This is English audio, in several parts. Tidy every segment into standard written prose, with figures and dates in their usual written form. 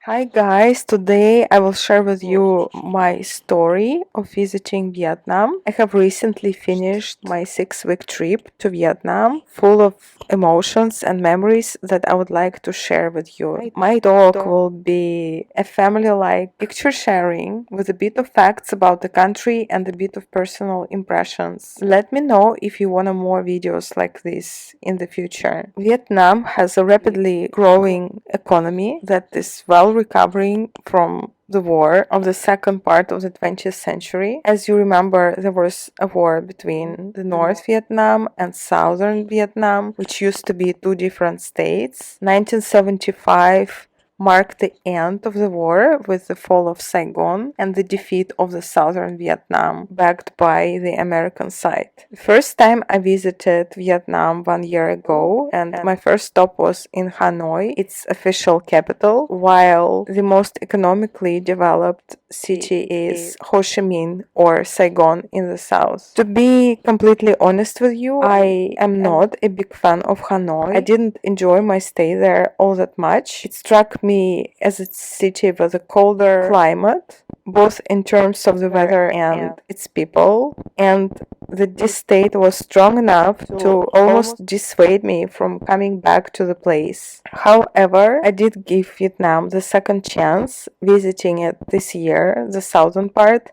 Hi guys, today I will share with you my story of visiting Vietnam. I have recently finished my 6-week trip to Vietnam, full of emotions and memories that I would like to share with you. My talk will be a family-like picture sharing with a bit of facts about the country and a bit of personal impressions. Let me know if you want more videos like this in the future. Vietnam has a rapidly growing economy that is well recovering from the war of the second part of the 20th century. As you remember, there was a war between the North Vietnam and Southern Vietnam, which used to be two different states. 1975 marked the end of the war with the fall of Saigon and the defeat of the southern Vietnam, backed by the American side. The first time I visited Vietnam 1 year ago, and my first stop was in Hanoi, its official capital, while the most economically developed city is Ho Chi Minh or Saigon in the south. To be completely honest with you, I am not a big fan of Hanoi. I didn't enjoy my stay there all that much. It struck me as a city with a colder climate, both in terms of the weather and its people, and this state was strong enough to almost dissuade me from coming back to the place. However, I did give Vietnam the second chance visiting it this year, the southern part,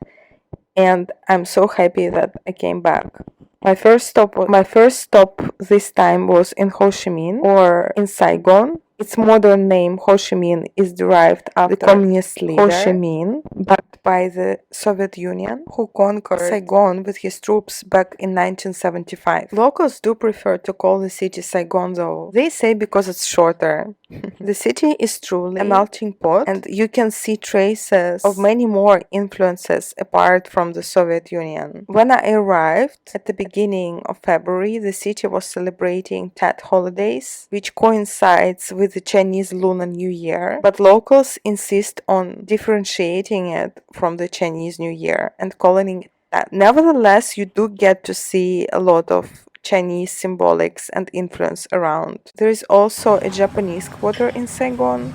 and I'm so happy that I came back. My first stop this time was in Ho Chi Minh or in Saigon. Its modern name Ho Chi Minh is derived after the communist leader Ho Chi Minh, backed by the Soviet Union, who conquered Saigon with his troops back in 1975. Locals do prefer to call the city Saigon though. They say because it's shorter. The city is truly a melting pot, and you can see traces of many more influences apart from the Soviet Union. When I arrived at the beginning of February, the city was celebrating Tet holidays, which coincides with the Chinese Lunar New Year, but locals insist on differentiating it from the Chinese New Year and calling it that. Nevertheless, you do get to see a lot of Chinese symbolics and influence around. There is also a Japanese quarter in Saigon,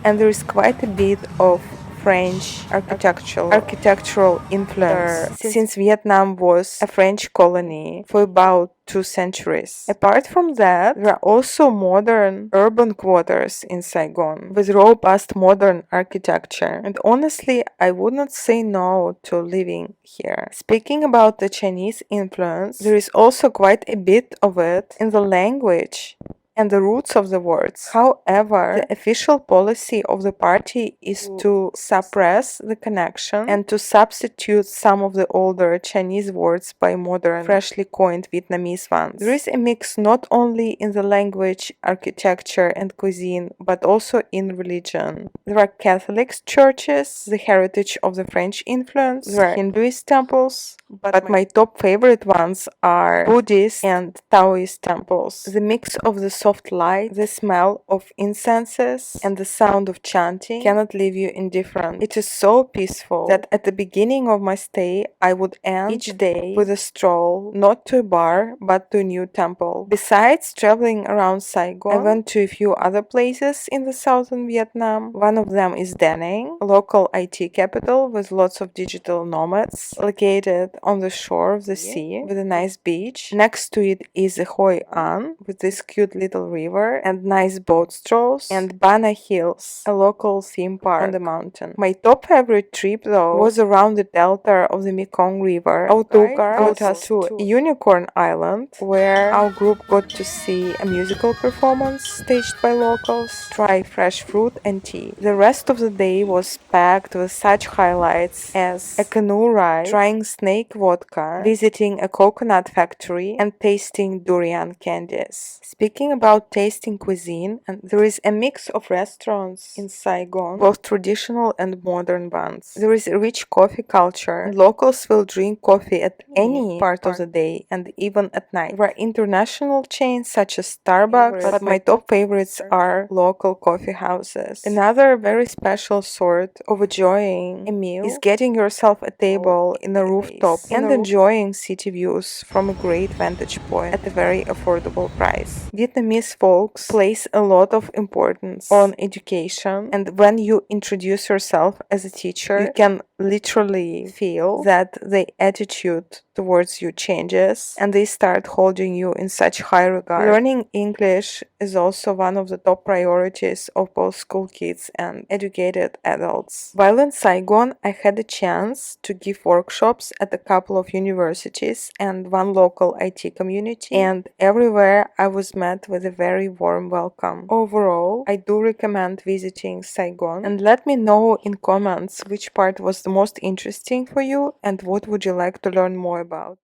and there is quite a bit of French architectural influence since Vietnam was a French colony for about 2 centuries. Apart from that, there are also modern urban quarters in Saigon with robust modern architecture, and honestly, I would not say no to living here. Speaking about the Chinese influence, there is also quite a bit of it in the language and the roots of the words. However, the official policy of the party is to suppress the connection and to substitute some of the older Chinese words by modern, freshly coined Vietnamese ones. There is a mix not only in the language, architecture, and cuisine, but also in religion. There are Catholic churches, the heritage of the French influence, there are Hinduist temples, but my top favorite ones are Buddhist and Taoist temples. The mix of the soft light, the smell of incenses, and the sound of chanting cannot leave you indifferent. It is so peaceful that at the beginning of my stay, I would end each day with a stroll, not to a bar, but to a new temple. Besides traveling around Saigon, I went to a few other places in the southern Vietnam. One of them is Da Nang, a local IT capital with lots of digital nomads, located on the shore of the sea with a nice beach. Next to it is a Hoi An with this cute little river and nice boat strolls, and Bana Hills, a local theme park on the mountain. My top favorite trip though was around the delta of the Mekong River. Our tour brought us to a unicorn island where our group got to see a musical performance staged by locals, try fresh fruit and tea. The rest of the day was packed with such highlights as a canoe ride, trying snake vodka, visiting a coconut factory, and tasting durian candies. Speaking about tasting cuisine, and there is a mix of restaurants in Saigon, both traditional and modern ones. There is a rich coffee culture, and locals will drink coffee at any part of the day and even at night. There are international chains such as Starbucks, but my top favorites are local coffee houses. Another very special sort of enjoying a meal is getting yourself a table in a rooftop and enjoying city views from a great vantage point at a very affordable price. Vietnamese Vietnamese folks place a lot of importance on education, and when you introduce yourself as a teacher, you can literally feel that the attitude towards you changes and they start holding you in such high regard. Learning English is also one of the top priorities of both school kids and educated adults. While in Saigon, I had a chance to give workshops at a couple of universities and one local IT community, and everywhere I was met with a very warm welcome. Overall, I do recommend visiting Saigon, and let me know in comments which part was the most interesting for you and what would you like to learn more about.